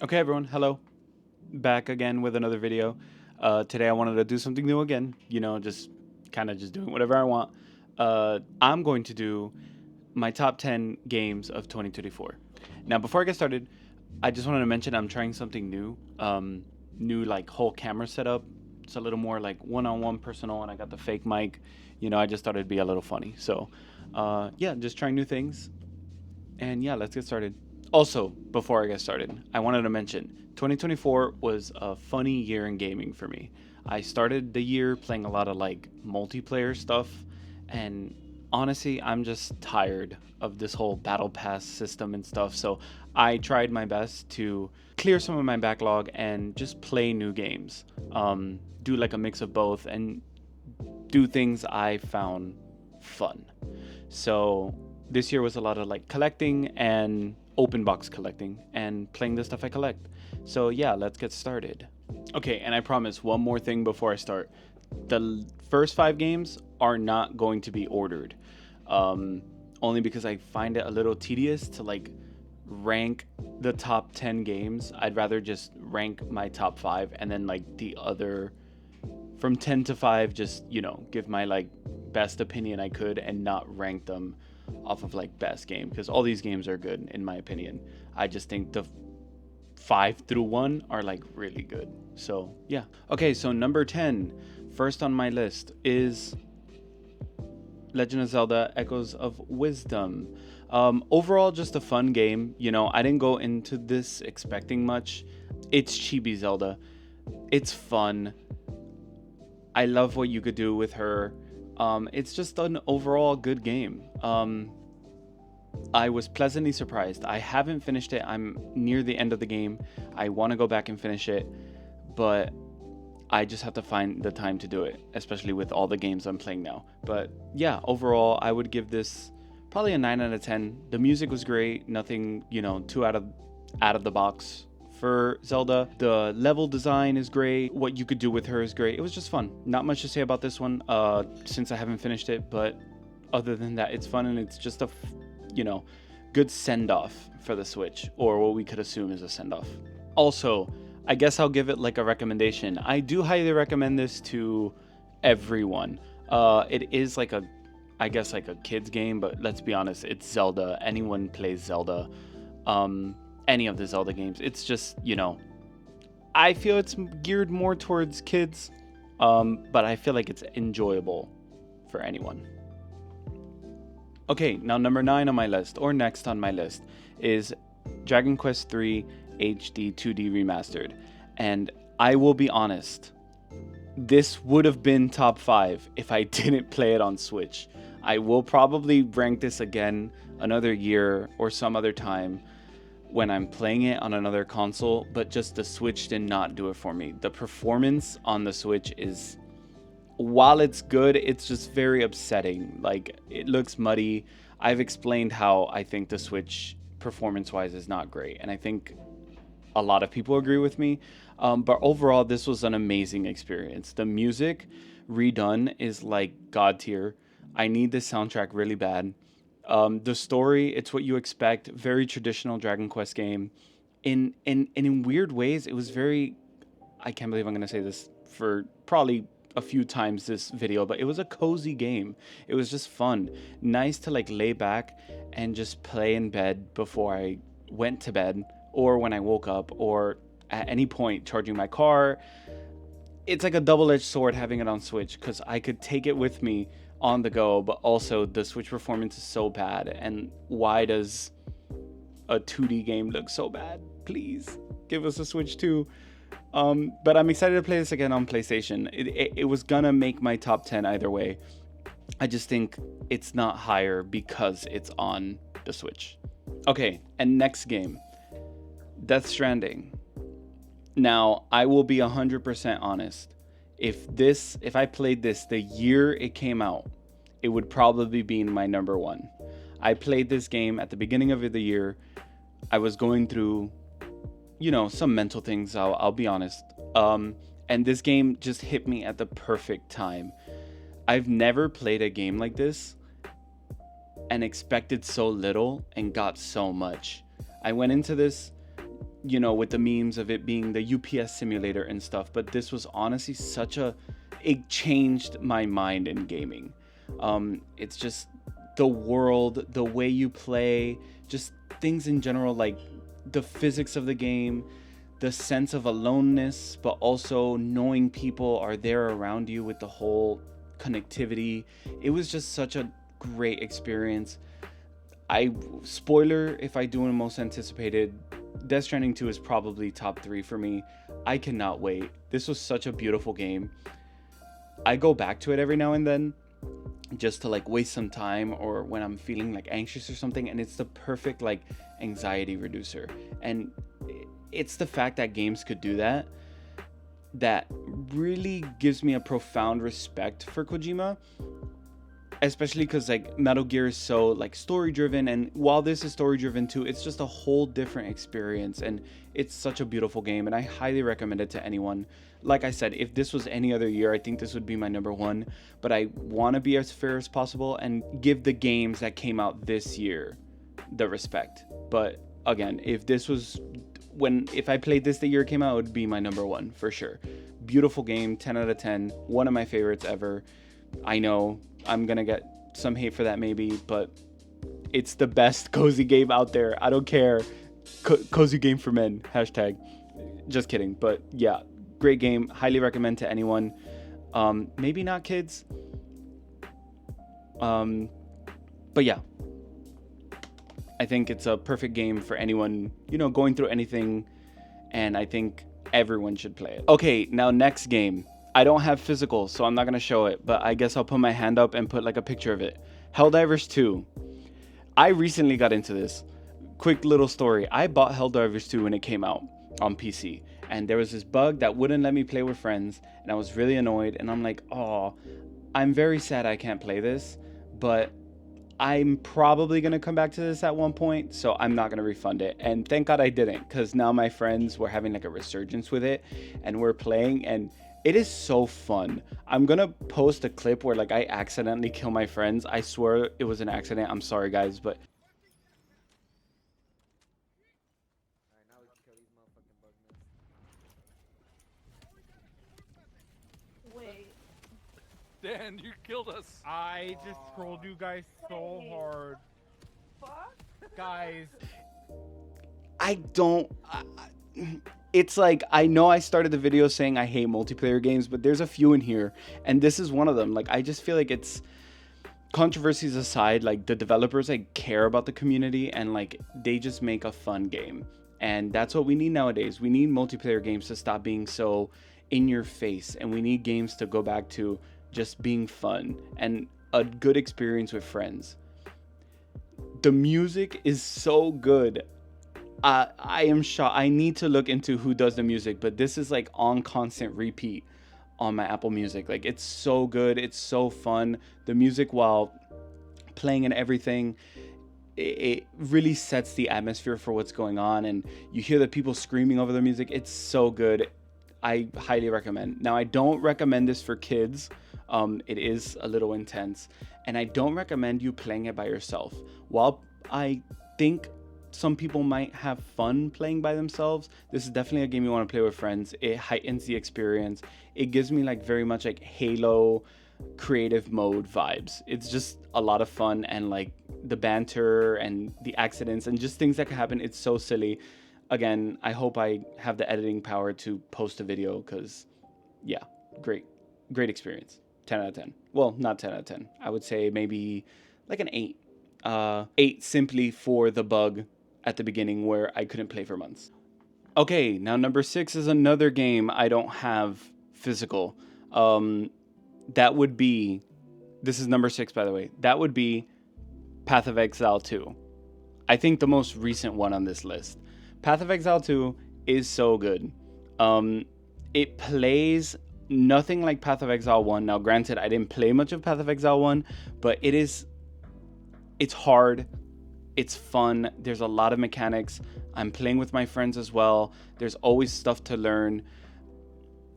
Okay, everyone, hello. Back again with another video. Today I wanted to do something new again, just kind of just doing whatever I want. I'm going to do my top 10 games of 2024. Now, before I get started, I just wanted to mention I'm trying something new. New, like, whole camera setup. It's a little more like one-on-one personal, and I got the fake mic. I just thought it'd be a little funny. So, yeah, just trying new things. And yeah, let's get started. Also, before I get started, I wanted to mention 2024 was a funny year in gaming for me. I started the year playing a lot of like multiplayer stuff, and honestly, I'm just tired of this whole battle pass system and stuff. So I tried my best to clear some of my backlog and just play new games. Do like a mix of both and do things I found fun. So this year was a lot of like collecting and open box collecting and playing the stuff I collect. So yeah, let's get started. Okay, and I promise one more thing before I start. The first 5 games are not going to be ordered. Um, Only because I find it a little tedious to like rank the top 10 games. I'd rather just rank my top 5 and then like the other from 10 to 5, just give my like best opinion I could and not rank them off of like best game, because all these games are good in my opinion. I just think the 5 through 1 are like really good. So yeah. Okay, so number 10, first on my list, is Legend of Zelda Echoes of Wisdom. Overall, just a fun game. I didn't go into this expecting much. It's chibi Zelda. It's fun. I love what you could do with her. It's just an overall good game. I was pleasantly surprised. I haven't finished it. I'm near the end of the game. I want to go back and finish it, but I just have to find the time to do it, especially with all the games I'm playing now. But yeah, overall, I would give this probably a 9 out of 10. The music was great. Nothing, too out of the box for Zelda. The level design is great. What you could do with her is great. It was just fun. Not much to say about this one since I haven't finished it, but other than that, it's fun, and it's just a good send-off for the Switch, or what we could assume is a send-off. Also, I guess I'll give it like a recommendation. I do highly recommend this to everyone. It is like I guess like a kid's game, but let's be honest, it's Zelda. Anyone plays Zelda. Any of the Zelda games. It's just, I feel it's geared more towards kids, but I feel like it's enjoyable for anyone. Okay, now number 9 on my list, or next on my list, is Dragon Quest III HD 2D Remastered. And I will be honest, this would have been top 5 if I didn't play it on Switch. I will probably rank this again another year or some other time when I'm playing it on another console, but just the Switch did not do it for me. The performance on the Switch is, while it's good, it's just very upsetting. Like, it looks muddy. I've explained how I think the Switch performance-wise is not great, and I think a lot of people agree with me. But overall, this was an amazing experience. The music redone is like god tier. I need this soundtrack really bad. The story, it's what you expect. Very traditional Dragon Quest game. In weird ways, it was very. I can't believe I'm gonna say this for probably a few times this video, but it was a cozy game. It was just fun, nice to like lay back and just play in bed before I went to bed, or when I woke up, or at any point charging my car. It's like a double-edged sword having it on Switch, because I could take it with me on the go, but also the Switch performance is so bad. And why does a 2D game look so bad? Please give us a Switch too. But I'm excited to play this again on PlayStation. It was gonna make my top 10 either way. I just think it's not higher because it's on the Switch. Okay, and next game, Death Stranding. Now, I will be 100% honest. If I played this the year it came out, it would probably be my number 1. I played this game at the beginning of the year. I was going through, some mental things, I'll be honest. And this game just hit me at the perfect time. I've never played a game like this and expected so little and got so much. I went into this with the memes of it being the UPS simulator and stuff. But this was honestly it changed my mind in gaming. It's just the world, the way you play, just things in general, like the physics of the game, the sense of aloneness, but also knowing people are there around you with the whole connectivity. It was just such a great experience. I spoiler if I do a most anticipated, Death Stranding 2 is probably top 3 for me. I cannot wait. This was such a beautiful game. I go back to it every now and then just to like waste some time or when I'm feeling like anxious or something, and it's the perfect like anxiety reducer. And it's the fact that games could do that that really gives me a profound respect for Kojima, especially because like Metal Gear is so like story driven, and while this is story driven too, it's just a whole different experience, and it's such a beautiful game, and I highly recommend it to anyone. Like I said, if this was any other year, I think this would be my number one, but I want to be as fair as possible and give the games that came out this year the respect. But again, if I played this the year it came out, it would be my number one for sure. Beautiful game, 10 out of 10, one of my favorites ever. I know I'm gonna get some hate for that maybe, but it's the best cozy game out there. I don't care. Cozy game for men, hashtag. Just kidding, but yeah, great game. Highly recommend to anyone. Maybe not kids. But yeah, I think it's a perfect game for anyone, going through anything, and I think everyone should play it. Okay, now next game. I don't have physical, so I'm not going to show it, but I guess I'll put my hand up and put like a picture of it. Helldivers 2. I recently got into this. Quick little story. I bought Helldivers 2 when it came out on PC, and there was this bug that wouldn't let me play with friends, and I was really annoyed, and I'm like, oh, I'm very sad I can't play this, but I'm probably going to come back to this at one point, so I'm not going to refund it. And thank God I didn't, because now my friends were having like a resurgence with it, and we're playing, and it is so fun. I'm going to post a clip where like I accidentally kill my friends. I swear it was an accident. I'm sorry, guys, but... Alright, now we can kill these motherfucking bug nests. Wait. Dan, you killed us. I just trolled you guys so hard. Fuck? Guys. It's like, I know I started the video saying I hate multiplayer games, but there's a few in here, and this is one of them. Like, I just feel like it's, controversies aside, like the developers like care about the community, and like they just make a fun game, and that's what we need nowadays. We need multiplayer games to stop being so in your face, and we need games to go back to just being fun and a good experience with friends. The music is so good. I am shocked. I need to look into who does the music, but this is like on constant repeat on my Apple Music. Like, it's so good. It's so fun. The music, while playing and everything, it really sets the atmosphere for what's going on, and you hear the people screaming over the music. It's so good. I highly recommend. Now, I don't recommend this for kids. It is a little intense, and I don't recommend you playing it by yourself. While I think some people might have fun playing by themselves, this is definitely a game you want to play with friends. It heightens the experience. It gives me like very much like Halo creative mode vibes. It's just a lot of fun, and like the banter and the accidents and just things that can happen. It's so silly. Again, I hope I have the editing power to post a video, because yeah, great experience. 10 out of 10. Well, not 10 out of 10. I would say maybe like an 8. 8 simply for the bug at the beginning where I couldn't play for months. Okay, now number 6 is another game I don't have physical. That would be, this is number 6 by the way, that would be Path of Exile 2. I think the most recent one on this list. Path of Exile 2 is so good. It plays nothing like Path of Exile 1. Now granted, I didn't play much of Path of Exile 1, but it's hard. It's fun. There's a lot of mechanics. I'm playing with my friends as well. There's always stuff to learn.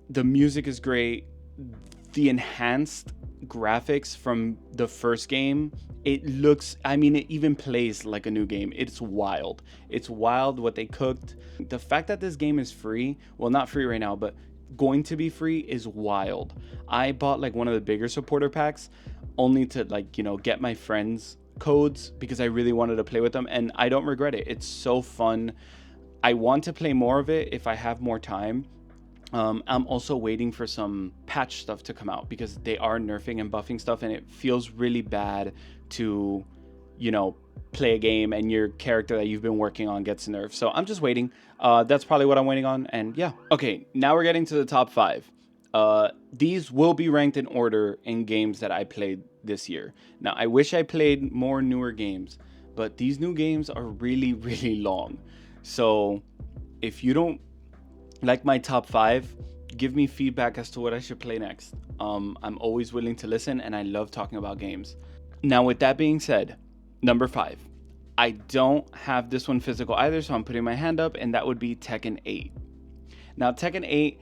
The music is great. The enhanced graphics from the first game, it looks, I mean, it even plays like a new game. It's wild. It's wild what they cooked. The fact that this game is free, well, not free right now, but going to be free is wild. I bought like one of the bigger supporter packs only to like, you know, get my friends codes because I really wanted to play with them, and I don't regret it. It's so fun. I want to play more of it if I have more time. I'm also waiting for some patch stuff to come out because they are nerfing and buffing stuff, and it feels really bad to, you know, play a game and your character that you've been working on gets nerfed. So I'm just waiting. That's probably what I'm waiting on. And yeah. Okay, now we're getting to the top 5. These will be ranked in order in games that I played this year. Now, I wish I played more newer games, but these new games are really, really long. So if you don't like my top 5, give me feedback as to what I should play next. I'm always willing to listen, and I love talking about games. Now, with that being said, number 5. I don't have this one physical either, so I'm putting my hand up, and that would be Tekken 8. Now, Tekken 8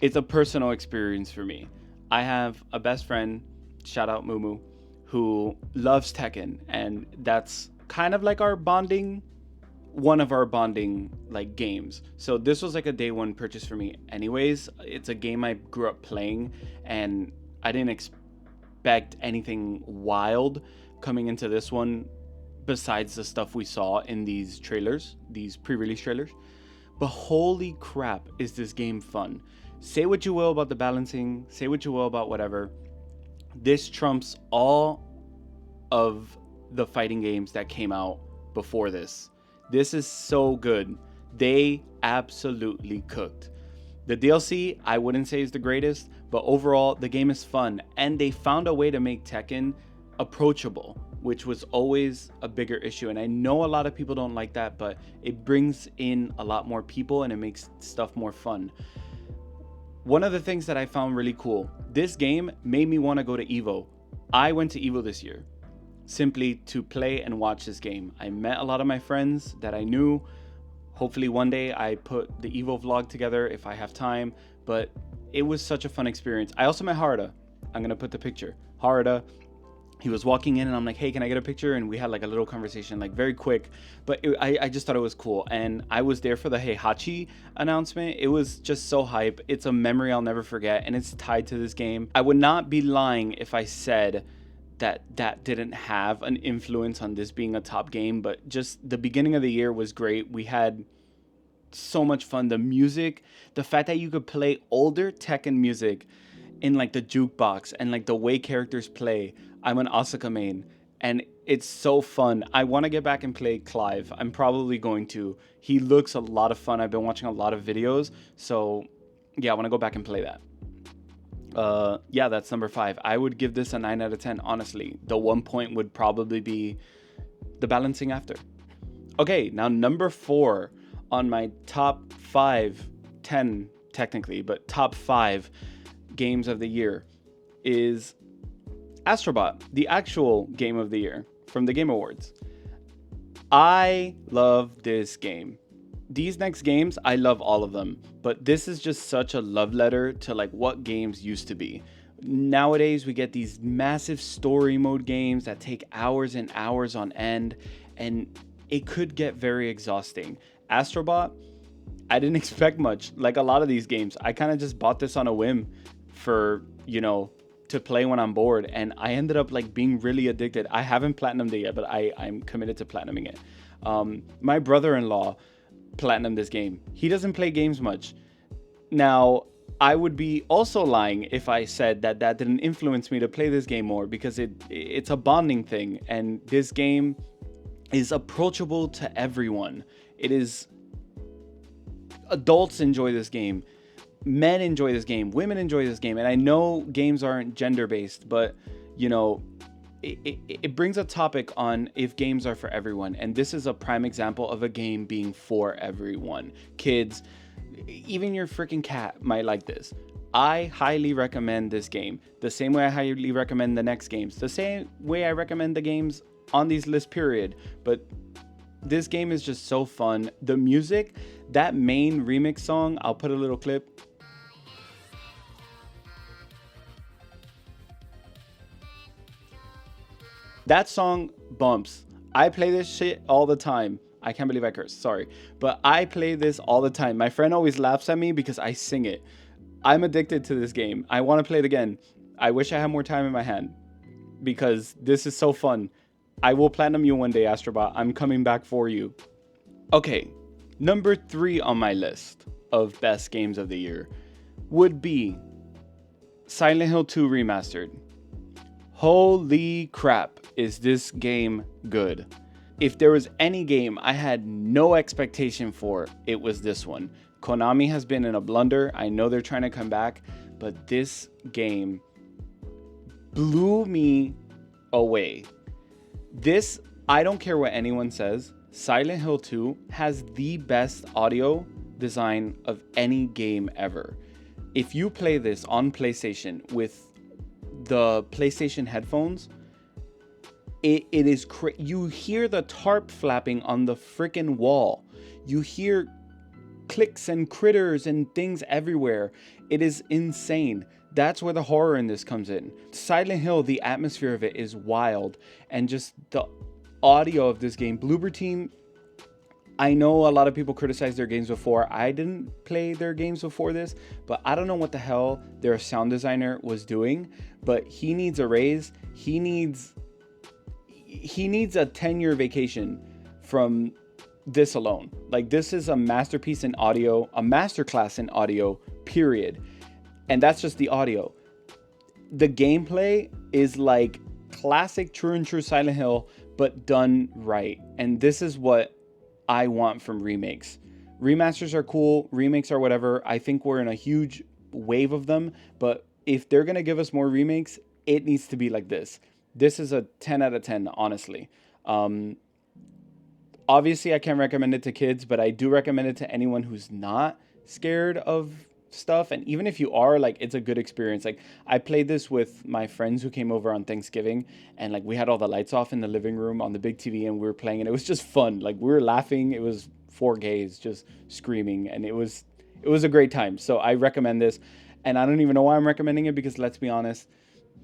is a personal experience for me. I have a best friend, shout out Mumu, who loves Tekken, and that's kind of like our bonding, one of our bonding like games. So this was like a day one purchase for me anyways. It's a game I grew up playing, and I didn't expect anything wild coming into this one besides the stuff we saw in these trailers, these pre-release trailers. But holy crap, is this game fun. Say what you will about the balancing, say what you will about whatever, this trumps all of the fighting games that came out before this. This is so good. They absolutely cooked. The DLC, I wouldn't say is the greatest, but overall, the game is fun. And they found a way to make Tekken approachable, which was always a bigger issue. And I know a lot of people don't like that, but it brings in a lot more people and it makes stuff more fun. One of the things that I found really cool, this game made me want to go to EVO. I went to EVO this year simply to play and watch this game. I met a lot of my friends that I knew. Hopefully one day I put the EVO vlog together if I have time, but it was such a fun experience. I also met Harada. I'm gonna put the picture. Harada, he was walking in and I'm like, hey, can I get a picture? And we had like a little conversation, like very quick, but I just thought it was cool. And I was there for the Heihachi announcement. It was just so hype. It's a memory I'll never forget, and it's tied to this game. I would not be lying if I said that didn't have an influence on this being a top game, but just the beginning of the year was great. We had so much fun. The music, the fact that you could play older Tekken music in like the jukebox and like the way characters play. I'm an Asuka main, and it's so fun. I want to get back and play Clive. I'm probably going to. He looks a lot of fun. I've been watching a lot of videos, so yeah, I want to go back and play that. Yeah, that's number 5. I would give this a 9 out of 10, honestly. The 1 point would probably be the balancing after. Okay, now number 4 on my top 5, 10 technically, but top 5 games of the year is Astrobot, the actual game of the year from the Game Awards. I love this game. These next games, I love all of them, but this is just such a love letter to like what games used to be. Nowadays, we get these massive story mode games that take hours and hours on end, and it could get very exhausting. Astrobot, I didn't expect much. Like a lot of these games, I kind of just bought this on a whim for, you know, to play when I'm bored, and I ended up like being really addicted. I haven't platinumed it yet, but I'm committed to platinuming it. My brother-in-law platinum this game. He doesn't play games much. Now, I would be also lying if I said that didn't influence me to play this game more, because it's a bonding thing, and this game is approachable to everyone. It is, adults enjoy this game, men enjoy this game, women enjoy this game, and I know games aren't gender based, but you know, it brings a topic on if games are for everyone, and this is a prime example of a game being for everyone. Kids, even your freaking cat might like this. I highly recommend this game, the same way I highly recommend the next games, the same way I recommend the games on these lists, period. But this game is just so fun. The music, that main remix song, I'll put a little clip. That song bumps. I play this shit all the time. I can't believe I cursed. Sorry. But I play this all the time. My friend always laughs at me because I sing it. I'm addicted to this game. I want to play it again. I wish I had more time in my hand because this is so fun. I will platinum you one day, Astrobot. I'm coming back for you. Okay, number 3 on my list of best games of the year would be Silent Hill 2 Remastered. Holy crap, is this game good? If there was any game I had no expectation for, it was this one. Konami has been in a blunder. I know they're trying to come back, but this game blew me away. This, I don't care what anyone says, Silent Hill 2 has the best audio design of any game ever. If you play this on PlayStation with the PlayStation headphones, it is you hear the tarp flapping on the freaking wall. You hear clicks and critters and things everywhere. It is insane. That's where the horror in this comes in. Silent Hill, the atmosphere of it is wild, and just the audio of this game. Bloober Team, I know a lot of people criticize their games before. I didn't play their games before this, but I don't know what the hell their sound designer was doing, but he needs a raise. He needs a 10-year vacation from this alone. Like, this is a masterpiece in audio, a masterclass in audio, period. And that's just the audio. The gameplay is like classic true and true Silent Hill, but done right. And this is what I want from remakes. Remasters are cool, remakes are whatever. I think we're in a huge wave of them, but if they're gonna give us more remakes, it needs to be like this. This is a 10 out of 10, honestly. Obviously, I can't recommend it to kids, but I do recommend it to anyone who's not scared of stuff. And even if you are, like, it's a good experience. Like, I played this with my friends who came over on Thanksgiving, and like we had all the lights off in the living room on the big TV, and we were playing, and it was just fun. Like, we were laughing. It was 4 gays just screaming, and it was a great time. So I recommend this, and I don't even know why I'm recommending it, because let's be honest,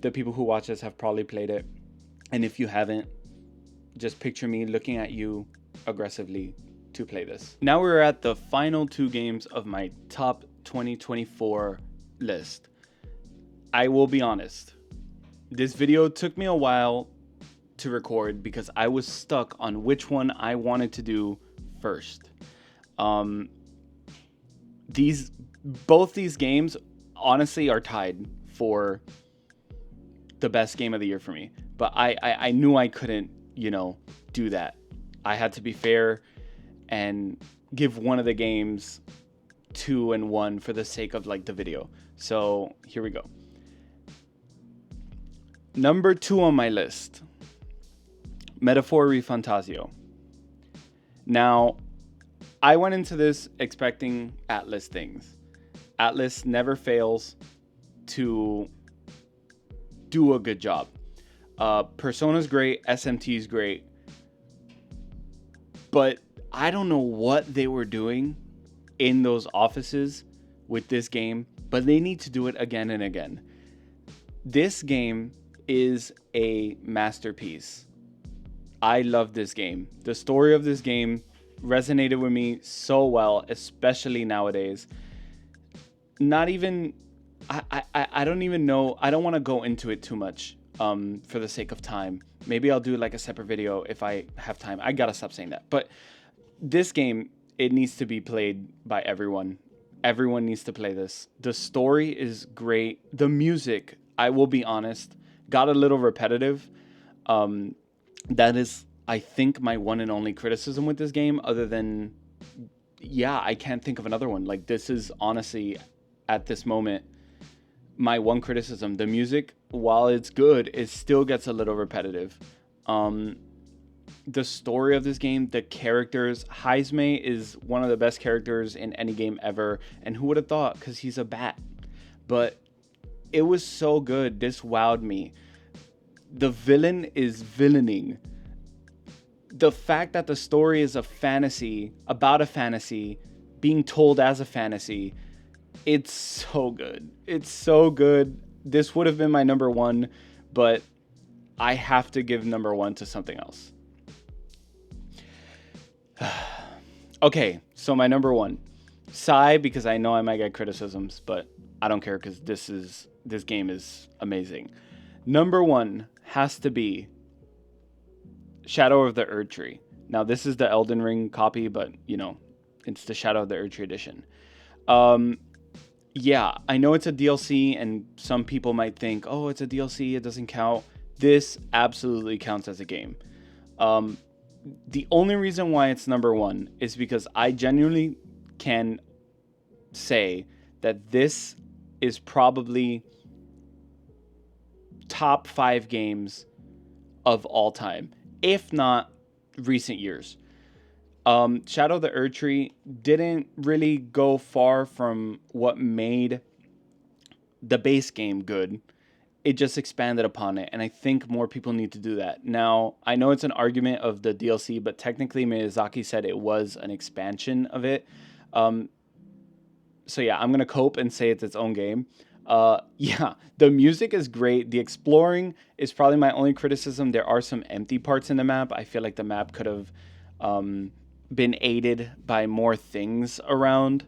the people who watch this have probably played it, and if you haven't, just picture me looking at you aggressively to play this. Now we're at the final 2 games of my top 2024 list. I will be honest, this video took me a while to record because I was stuck on which one I wanted to do first. Both these games honestly are tied for the best game of the year for me, but I knew I couldn't, do that. I had to be fair and give one of the games 2 and 1 for the sake of like the video. So here we go. Number 2 on my list, Metaphor Refantasio. Now, I went into this expecting Atlas things. Atlas never fails to do a good job. Persona's great, SMT's great, but I don't know what they were doing in those offices with this game, but they need to do it again and again. This game is a masterpiece. I love this game. The story of this game resonated with me so well, especially nowadays. Not even, I don't even know, I don't want to go into it too much for the sake of time. Maybe I'll do like a separate video if I have time. I gotta stop saying that. But this game, it needs to be played by everyone. Everyone needs to play this. The story is great. The music, I will be honest, got a little repetitive. That is, I think, my one and only criticism with this game, other than, I can't think of another one. Like, this is honestly, at this moment, my one criticism. The music, while it's good, it still gets a little repetitive. The story of this game, the characters, Heisme is one of the best characters in any game ever, and who would have thought, because he's a bat. But it was so good. This wowed me. The villain is villaining. The fact that the story is a fantasy, about a fantasy, being told as a fantasy, it's so good. It's so good. This would have been my number 1, but I have to give number one to something else. Okay, so my number one. Sigh, because I know I might get criticisms, but I don't care because this game is amazing. Number one has to be Shadow of the Erd Tree. Now this is the Elden Ring copy, but you know, it's the Shadow of the Erd Tree edition. Yeah, I know it's a DLC, and some people might think, oh, it's a DLC, it doesn't count. This absolutely counts as a game. The only reason why it's number one is because I genuinely can say that this is probably top 5 games of all time, if not recent years. Shadow of the Erd Tree didn't really go far from what made the base game good. It just expanded upon it, and I think more people need to do that. Now, I know it's an argument of the DLC, but technically Miyazaki said it was an expansion of it. So yeah, I'm gonna cope and say it's its own game. Yeah, the music is great. The exploring is probably my only criticism. There are some empty parts in the map. I feel like the map could have been aided by more things around.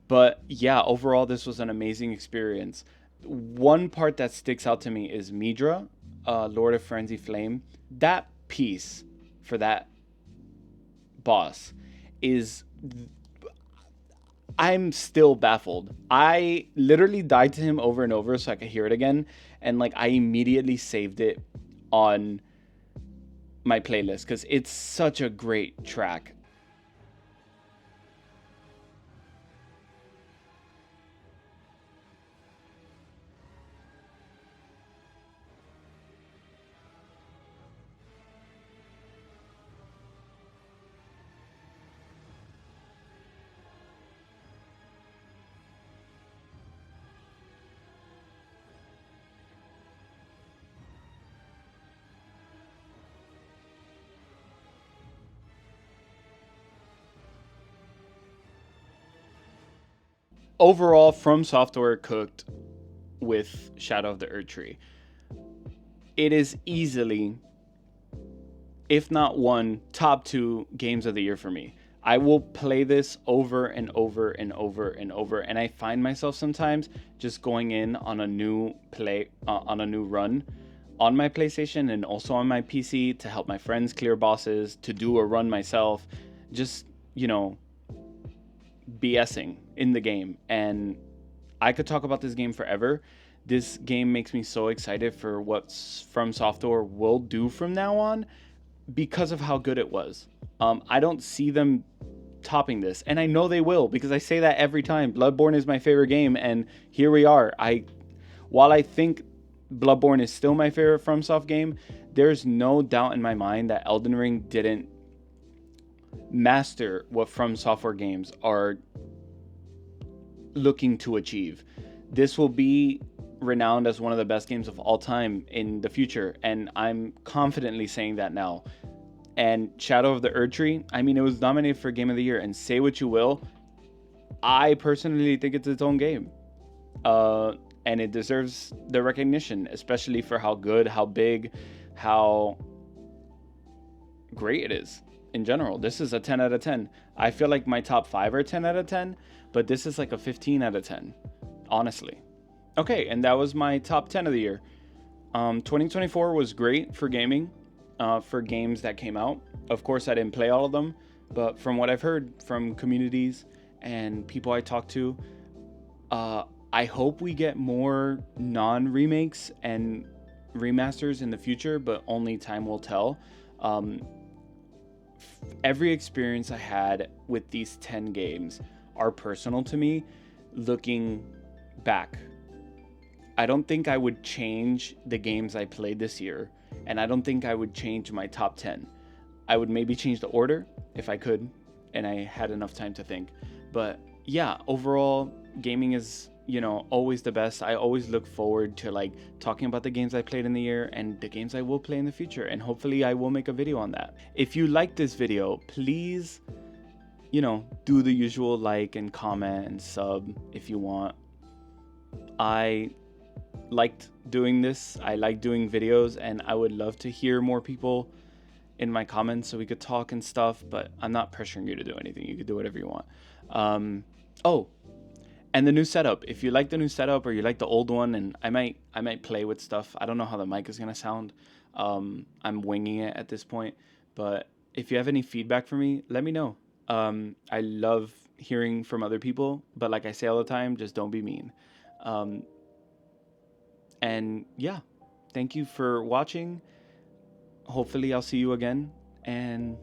But yeah, overall, this was an amazing experience. One part that sticks out to me is Midra, Lord of Frenzy Flame. That piece for that boss is. I'm still baffled. I literally died to him over and over so I could hear it again. And like I immediately saved it on my playlist because it's such a great track. Overall, From Software cooked with Shadow of the Erd Tree. It is easily, if not one, top 2 games of the year for me. I will play this over and over and over and over, and I find myself sometimes just going in on a new on a new run on my PlayStation and also on my PC to help my friends clear bosses, to do a run myself, just, you know, BSing in the game. And I could talk about this game forever. This game makes me so excited for what From Software will do from now on because of how good it was. I don't see them topping this, and I know they will because I say that every time. Bloodborne is my favorite game, and here we are. While I think Bloodborne is still my favorite FromSoft game, there's no doubt in my mind that Elden Ring didn't master what From Software games are looking to achieve. This will be renowned as one of the best games of all time in the future, and I'm confidently saying that now. And Shadow of the Erd Tree, I mean, it was nominated for Game of the Year, and say what you will, I personally think it's its own game. And it deserves the recognition, especially for how good, how big, how great it is in general. This is a 10 out of 10. I feel like my top 5 are 10 out of 10, but this is like a 15 out of 10, honestly. Okay, and that was my top 10 of the year. 2024 was great for gaming, for games that came out. Of course, I didn't play all of them, but from what I've heard from communities and people I talk to, I hope we get more non-remakes and remasters in the future, but only time will tell. Every experience I had with these 10 games are personal to me. Looking back, I don't think I would change the games I played this year, and I don't think I would change my top 10. I would maybe change the order if I could, and I had enough time to think. But yeah, overall, gaming is, you know, always the best. I always look forward to like talking about the games I played in the year and the games I will play in the future, and hopefully I will make a video on that. If you like this video, please, you know, do the usual like and comment and sub if you want. I liked doing this. I like doing videos, and I would love to hear more people in my comments so we could talk and stuff, but I'm not pressuring you to do anything. You could do whatever you want. Oh, and the new setup. If you like the new setup or you like the old one, and I might play with stuff. I don't know how the mic is gonna sound. I'm winging it at this point, but if you have any feedback for me, let me know. I love hearing from other people, but like I say all the time, just don't be mean. Um, and yeah, thank you for watching. Hopefully, I'll see you again, and